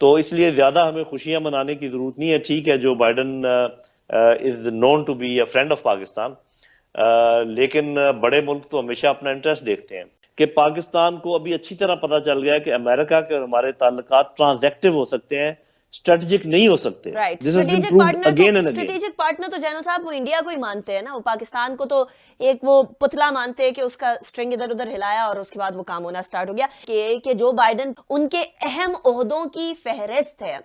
तो इसलिए ज्यादा हमें खुशियां मनाने की जरूरत नहीं है। ठीक है, जो Biden is known to be a friend of Pakistan, लेकिन बड़े मुल्क तो हमेशा अपना इंटरेस्ट देखते हैं कि पाकिस्तान को अभी अच्छी तरह पता चल गया है कि अमेरिका के और हमारे ताल्लुकात ट्रांजैक्टिव हो सकते हैं, स्ट्रेटेजिक नहीं हो सकते। Right, this has been proved again and again. Strategic partner तो जनरल साहब वो इंडिया को ही मानते हैं ना, वो पाकिस्तान को तो एक वो पुतला मानते हैं कि उसका स्ट्रिंग इधर उधर हिलाया और उसके बाद वो काम होना स्टार्ट हो गया। कि जो बाइडन उनके अहम ओहदों की फहरिस्त है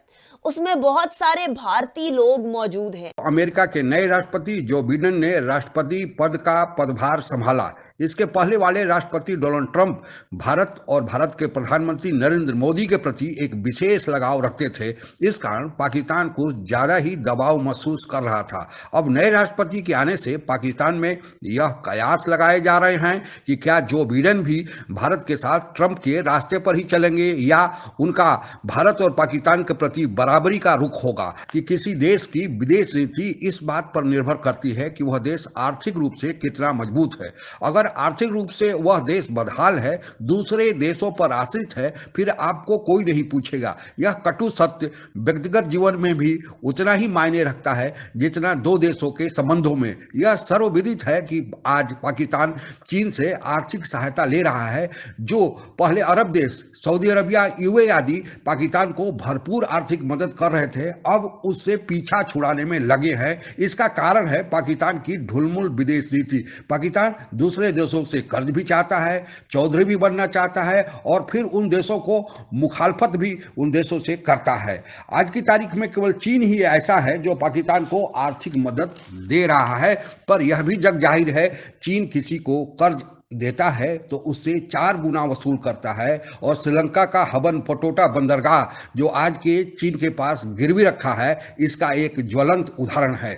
उसमें बहुत सारे भारतीय लोग मौजूद हैं। अमेरिका के नए राष्ट्रपति जो बाइडेन ने राष्ट्रपति पद का पदभार संभाला। इसके पहले वाले राष्ट्रपति डोनाल्ड ट्रंप भारत और भारत के प्रधानमंत्री नरेंद्र मोदी के प्रति एक विशेष लगाव रखते थे। इस कारण पाकिस्तान को ज्यादा ही दबाव महसूस कर रहा था। अब नए राष्ट्रपति के आने से पाकिस्तान में यह कयास लगाए जा रहे हैं कि क्या जो बाइडेन भी भारत के साथ ट्रंप के रास्ते पर ही चलेंगे या उनका भारत और पाकिस्तान के प्रति बराबरी का रुख होगा। कि किसी देश की विदेश नीति इस बात पर निर्भर करती है कि वह देश आर्थिक रूप से कितना मजबूत है। अगर आर्थिक रूप से वह देश बदहाल है, दूसरे देशों पर आश्रित है, फिर आपको कोई नहीं पूछेगा। यह कटु सत्य व्यक्तिगत जीवन में भी उतना ही मायने रखता है जितना दो देशों के संबंधों में। यह सर्वविदित है कि आज पाकिस्तान चीन से आर्थिक सहायता ले रहा है। जो पहले अरब देश सऊदी अरबिया, यूएई आदि पाकिस्तान को भरपूर आर्थिक मदद कर रहे थे, अब उससे पीछा छुड़ाने में लगे हैं। इसका कारण है पाकिस्तान की ढुलमुल विदेश नीति। पाकिस्तान दूसरे देशों से कर्ज भी चाहता है, चौधरी भी बनना चाहता है और फिर उन देशों को मुखालफत भी उन देशों से करता है। आज की तारीख में केवल चीन ही ऐसा है जो पाकिस्तान को आर्थिक मदद दे रहा है, पर यह भी जग जाहिर है चीन किसी को कर्ज देता है तो उससे 4 गुना वसूल करता है। और श्रीलंका का हबन पटोटा बंदरगाह जो आज के चीन के पास गिरवी रखा है, इसका एक ज्वलंत उदाहरण है।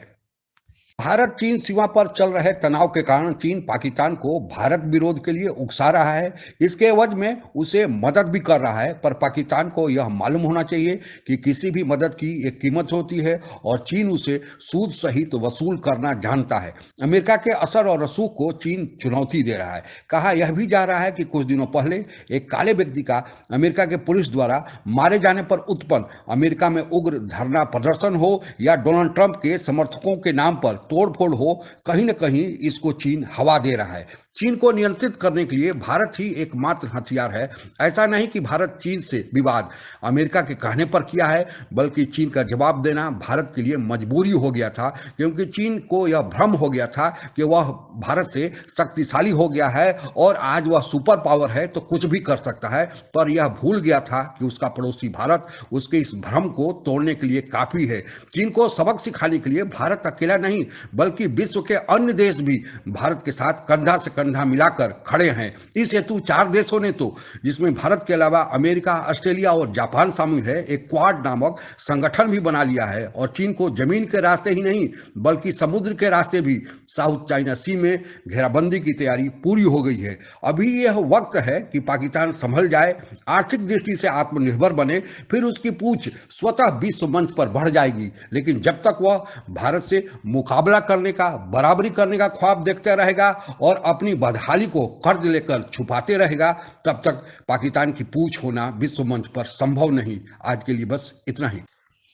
भारत चीन सीमा पर चल रहे तनाव के कारण चीन पाकिस्तान को भारत विरोध के लिए उकसा रहा है। इसके एवज में उसे मदद भी कर रहा है, पर पाकिस्तान को यह मालूम होना चाहिए कि किसी भी मदद की एक कीमत होती है और चीन उसे सूद सहित वसूल करना जानता है। अमेरिका के असर और रसूख को चीन चुनौती दे रहा है। कहा यह भी जा रहा है कि कुछ दिनों पहले एक काले व्यक्ति का अमेरिका के पुलिस द्वारा मारे जाने पर उत्पन्न अमेरिका में उग्र धरना प्रदर्शन हो या डोनाल्ड ट्रंप के समर्थकों के नाम पर तोड़फोड़ हो, कहीं न कहीं इसको चीन हवा दे रहा है। चीन को नियंत्रित करने के लिए भारत ही एकमात्र हथियार है। ऐसा नहीं कि भारत चीन से विवाद अमेरिका के कहने पर किया है, बल्कि चीन का जवाब देना भारत के लिए मजबूरी हो गया था, क्योंकि चीन को यह भ्रम हो गया था कि वह भारत से शक्तिशाली हो गया है और आज वह सुपर पावर है तो कुछ भी कर सकता है। पर यह भूल गया था कि उसका पड़ोसी भारत उसके इस भ्रम को तोड़ने के लिए काफी है। चीन को सबक सिखाने के लिए भारत अकेला नहीं बल्कि विश्व के अन्य देश भी भारत के साथ कंधा से कंधा मिलाकर खड़े हैं। इस हेतु 4 देशों ने तो, जिसमें भारत के अलावा अमेरिका, ऑस्ट्रेलिया और जापान शामिल है, एक क्वाड नामक संगठन भी बना लिया है और चीन को जमीन के रास्ते ही नहीं बल्कि समुद्र के रास्ते भी साउथ चाइना सी में घेराबंदी की तैयारी पूरी हो गई है। अभी यह वक्त है कि पाकिस्तान संभल जाए, आर्थिक दृष्टि से आत्मनिर्भर बने, फिर उसकी पूछ स्वतः विश्व मंच पर बढ़ जाएगी। लेकिन जब तक वह भारत से मुकाबला करने का, बराबरी करने का ख्वाब देखते रहेगा और अपनी बदहाली को कर्ज लेकर छुपाते रहेगा, तब तक पाकिस्तान की पूछ होना विश्व मंच पर संभव नहीं। आज के लिए बस इतना ही।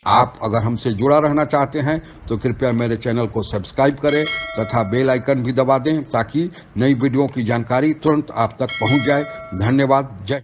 आप अगर हमसे जुड़ा रहना चाहते हैं तो कृपया मेरे चैनल को सब्सक्राइब करें तथा बेल आइकन भी दबा दें ताकि नई वीडियो की जानकारी तुरंत आप तक पहुंच जाए। धन्यवाद। जय।